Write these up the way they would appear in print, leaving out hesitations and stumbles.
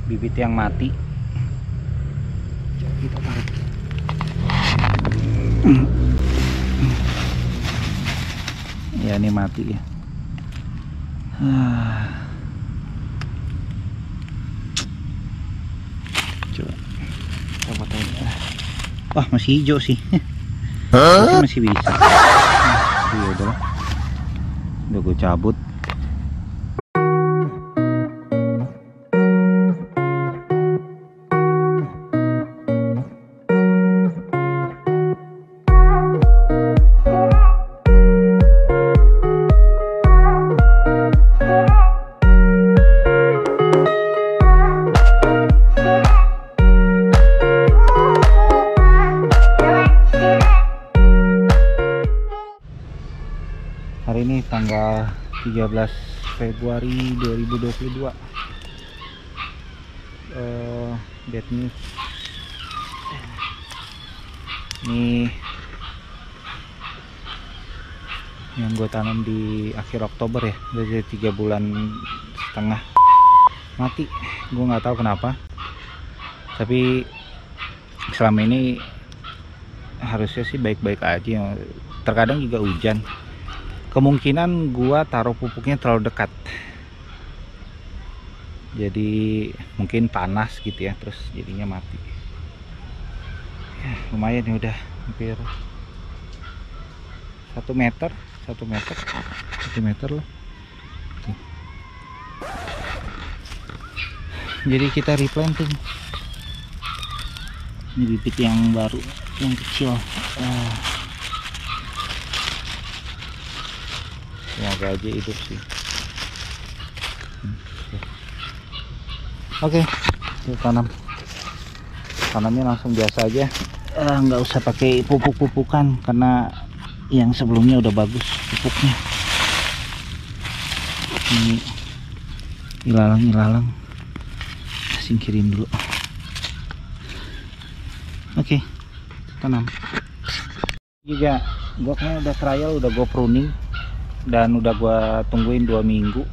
bibit yang mati. Coba kita tarik. Ya ini mati ya. Coba kita fotoin. Wah masih hijau sih. Masih bisa. Ya udah gue cabut. Hari ini tanggal 13 Februari 2022. Bad news. Ini yang gue tanam di akhir Oktober ya, dari 3,5 bulan mati. Gue nggak tahu kenapa, tapi selama ini harusnya sih baik-baik aja. Terkadang juga hujan. Kemungkinan gua taruh pupuknya terlalu dekat, jadi mungkin panas gitu ya, terus jadinya mati ya. Lumayan ya, udah hampir 1 meter lah. Tuh. Jadi kita replanting. Ini bibit yang baru, yang kecil. Semoga aja hidup sih. Oke, kita tanamnya langsung biasa aja, nggak usah pakai pupuk-pupukan karena yang sebelumnya udah bagus pupuknya. Ini ilalang singkirin dulu. Oke, tanam juga. Gua kayaknya udah trial, udah gua pruning dan udah gua tungguin 2 minggu,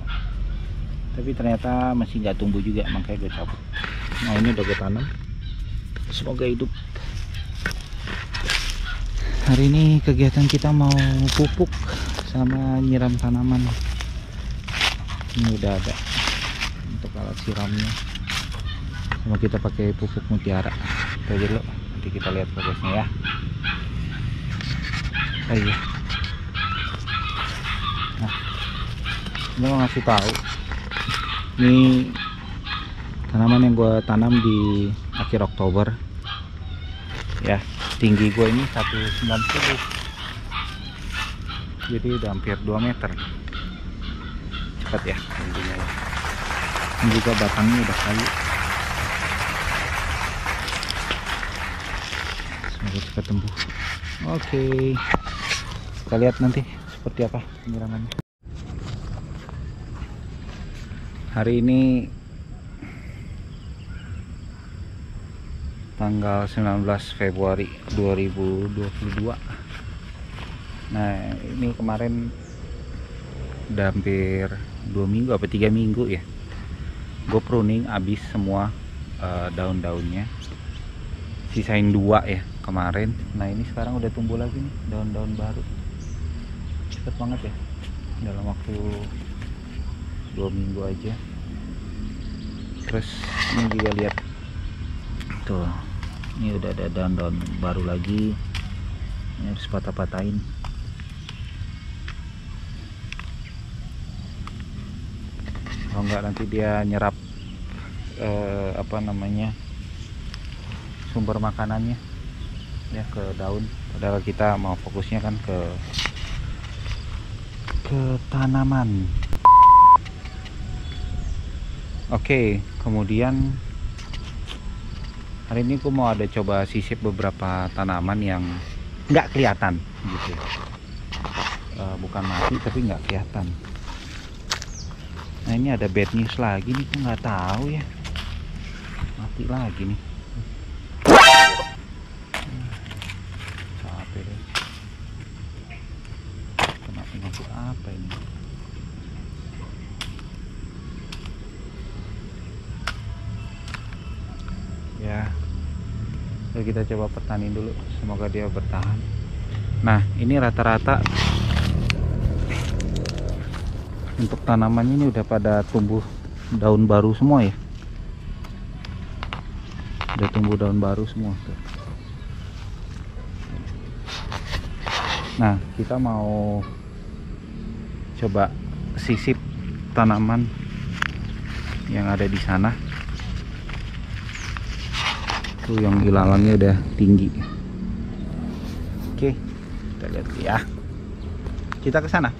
tapi ternyata masih nggak tumbuh juga, makanya gue cabut. Nah ini udah gue tanam, semoga hidup. Hari ini kegiatan kita mau pupuk sama nyiram tanaman. Ini udah ada untuk alat siramnya, sama kita pakai pupuk mutiara. Kita aja dulu, nanti kita lihat progresnya ya. Iya. Nah, ini mau ngasih tahu, ini tanaman yang gue tanam di akhir Oktober ya. Tinggi gue ini 190, jadi udah hampir 2 meter. Cepat ya tingginya ya. Ini juga batangnya udah kayu. Semoga cepat tumbuh. Oke, kita lihat nanti seperti apa penyiramannya. Hari ini tanggal 19 Februari 2022. Nah ini kemarin udah hampir 2 minggu apa 3 minggu ya, gue pruning habis semua daun-daunnya, sisain 2 ya kemarin. Nah ini sekarang udah tumbuh lagi nih daun-daun baru, cepet banget ya, dalam waktu 2 minggu aja. Terus ini juga lihat tuh, ini udah ada daun-daun baru lagi. Ini harus patah-patahin. Kalau enggak nanti dia nyerap sumber makanannya ya ke daun, padahal kita mau fokusnya kan ke tanaman. Oke, kemudian hari ini aku mau ada coba sisip beberapa tanaman yang nggak kelihatan gitu, bukan mati tapi nggak kelihatan. Nah ini ada bad news lagi nih, aku nggak tahu ya, mati lagi nih. Capek deh. Kena penyakit apa ini? Lalu kita coba pertanin dulu, semoga dia bertahan. Nah ini rata-rata untuk tanaman ini udah pada tumbuh daun baru semua ya, udah tumbuh daun baru semua tuh. Nah kita mau coba sisip tanaman yang ada di sana tuh, yang ilalannya udah tinggi. Oke, kita lihat ya, kita ke sana.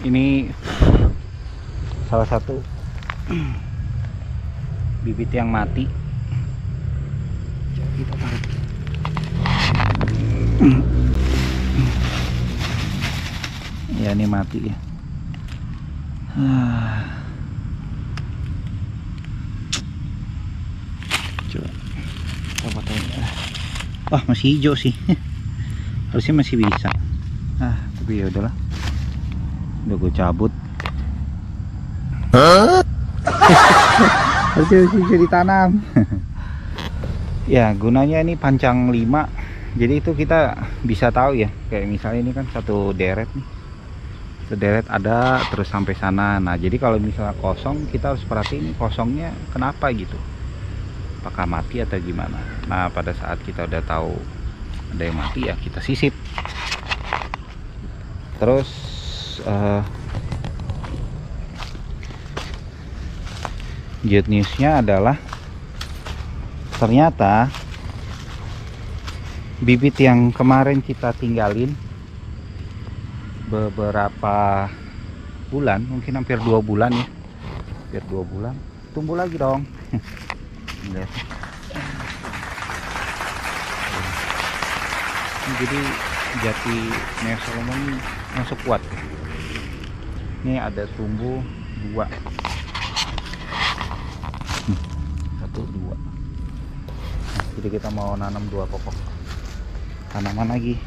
Ini salah satu bibit yang mati. Kita tarik. Ya ini mati ya. Coba kita fotoin ya. Wah masih hijau sih. Harusnya masih bisa. Tapi ya udahlah. Udah gue cabut. Harusnya bisa ditanam. Ya gunanya ini panjang 5. Jadi itu kita bisa tahu ya. Kayak misalnya ini kan satu deret nih. Sederet ada terus sampai sana. Nah jadi kalau misalnya kosong, kita harus perhatiin kosongnya kenapa gitu, apakah mati atau gimana. Nah pada saat kita udah tahu ada yang mati ya kita sisip. Terus good newsnya adalah ternyata bibit yang kemarin kita tinggalin beberapa bulan, mungkin hampir 2 bulan ya, hampir 2 bulan tumbuh lagi dong. Lihat. Jadi jati Neo Solomon masuk kuat. Ini ada tumbuh 2, 1, 2. Jadi kita mau nanam 2 pokok tanaman lagi,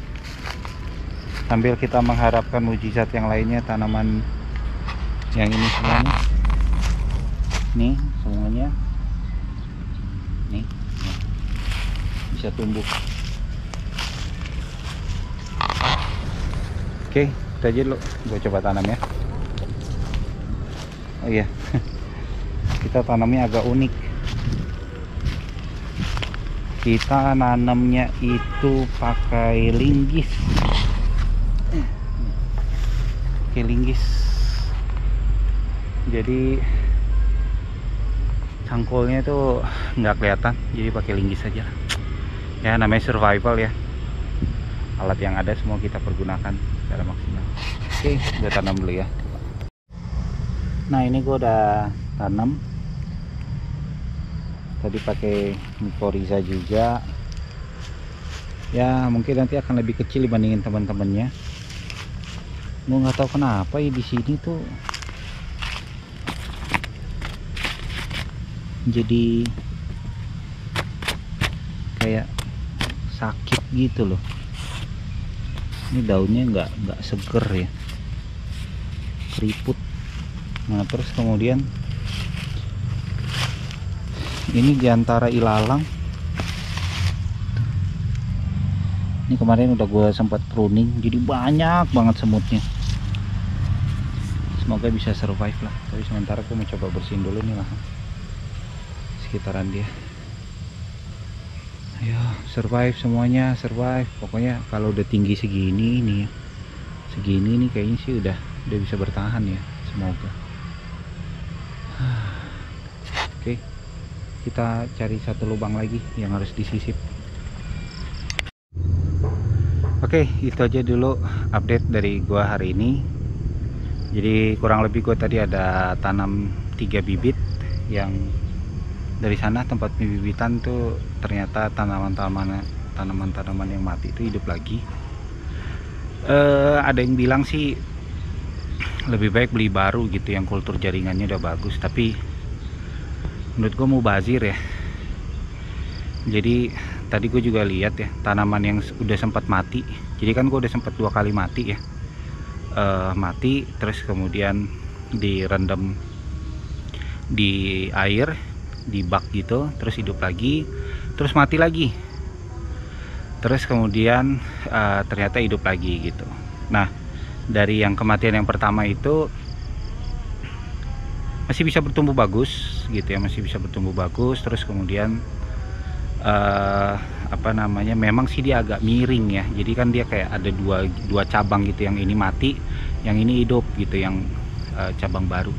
sambil kita mengharapkan mujizat yang lainnya. Tanaman yang ini semuanya nih, semuanya nih bisa tumbuh. Oke, itu aja dulu, gue coba tanam ya. Oh iya, kita tanamnya agak unik. Kita nanamnya itu pakai linggis. Linggis, jadi cangkulnya itu nggak kelihatan, jadi pakai linggis aja ya. Namanya survival ya, alat yang ada semua kita pergunakan secara maksimal. Oke, gue tanam dulu ya. Nah ini gue udah tanam tadi pakai mycorrhiza juga ya, mungkin nanti akan lebih kecil dibandingin teman-temannya. Gue nggak tahu kenapa ya di sini tuh jadi kayak sakit gitu loh. Ini daunnya nggak seger ya, keriput. Nah terus kemudian ini diantara ilalang. Ini kemarin udah gue sempat pruning, jadi banyak banget semutnya. Semoga bisa survive lah, tapi sementara aku mau coba bersihin dulu nih lah sekitaran dia. Ayo survive semuanya, survive. Pokoknya kalau udah tinggi segini nih, segini nih kayaknya sih udah bisa bertahan ya, semoga. Oke, kita cari satu lubang lagi yang harus disisip. Oke, itu aja dulu update dari gua hari ini. Jadi kurang lebih gue tadi ada tanam 3 bibit yang dari sana tempat pembibitan tuh ternyata tanaman-tanaman yang mati itu hidup lagi. Ada yang bilang sih lebih baik beli baru gitu yang kultur jaringannya udah bagus, tapi menurut gue mubazir ya. Jadi tadi gue juga lihat ya tanaman yang udah sempat mati. Jadi kan gue udah sempat 2 kali mati ya. Mati terus kemudian direndam di air, di bak gitu, terus hidup lagi, terus mati lagi, terus kemudian ternyata hidup lagi gitu. Nah, dari yang kematian yang pertama itu masih bisa bertumbuh bagus gitu ya, masih bisa bertumbuh bagus. Terus kemudian apa namanya, memang sih dia agak miring ya, jadi kan dia kayak ada dua cabang gitu, yang ini mati, yang ini hidup gitu, yang cabang baru.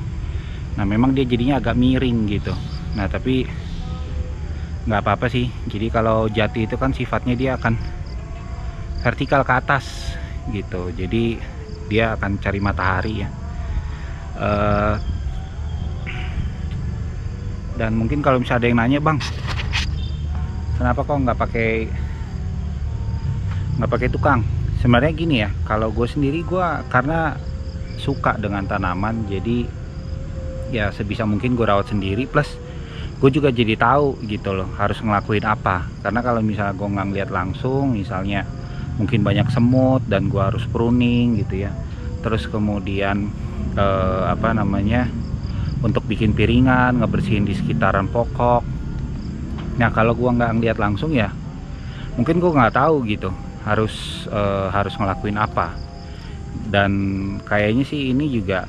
Nah, memang dia jadinya agak miring gitu. Nah, tapi nggak apa-apa sih. Jadi kalau jati itu kan sifatnya dia akan vertikal ke atas gitu, jadi dia akan cari matahari ya. Dan mungkin kalau misalnya ada yang nanya, bang, kenapa kok nggak pakai tukang? Sebenarnya gini ya, kalau gue sendiri, gue karena suka dengan tanaman, jadi ya sebisa mungkin gue rawat sendiri. Plus gue juga jadi tahu gitu loh harus ngelakuin apa. Karena kalau misalnya gue nggak ngeliat langsung, misalnya mungkin banyak semut dan gue harus pruning gitu ya, terus kemudian apa namanya, untuk bikin piringan, ngebersihin di sekitaran pokok. Nah, kalau gua nggak ngeliat langsung ya mungkin gua nggak tahu gitu harus ngelakuin apa. Dan kayaknya sih ini juga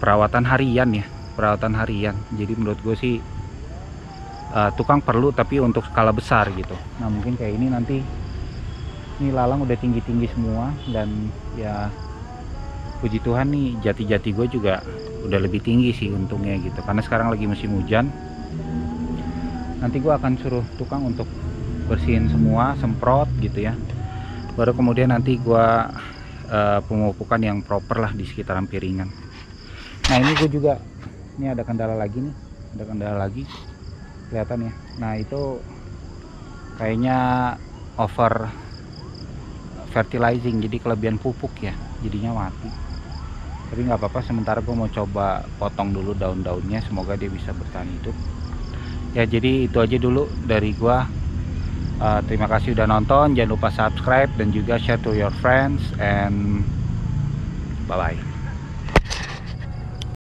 perawatan harian ya, perawatan harian. Jadi menurut gue sih tukang perlu, tapi untuk skala besar gitu. Nah, mungkin kayak ini nanti, ini lalang udah tinggi-tinggi semua, dan ya puji Tuhan nih jati-jati gue juga udah lebih tinggi sih untungnya gitu. Karena sekarang lagi musim hujan, nanti gue akan suruh tukang untuk bersihin semua, semprot gitu ya. Baru kemudian nanti gue pemupukan yang proper lah di sekitaran piringan. Nah, ini gue juga, ini ada kendala lagi nih, ada kendala lagi, kelihatan ya. Nah, itu kayaknya over fertilizing, jadi kelebihan pupuk ya, jadinya mati. Tapi nggak apa-apa, sementara gue mau coba potong dulu daun-daunnya, semoga dia bisa bertahan hidup ya. Jadi itu aja dulu dari gue. Terima kasih udah nonton, jangan lupa subscribe dan juga share to your friends, and bye bye.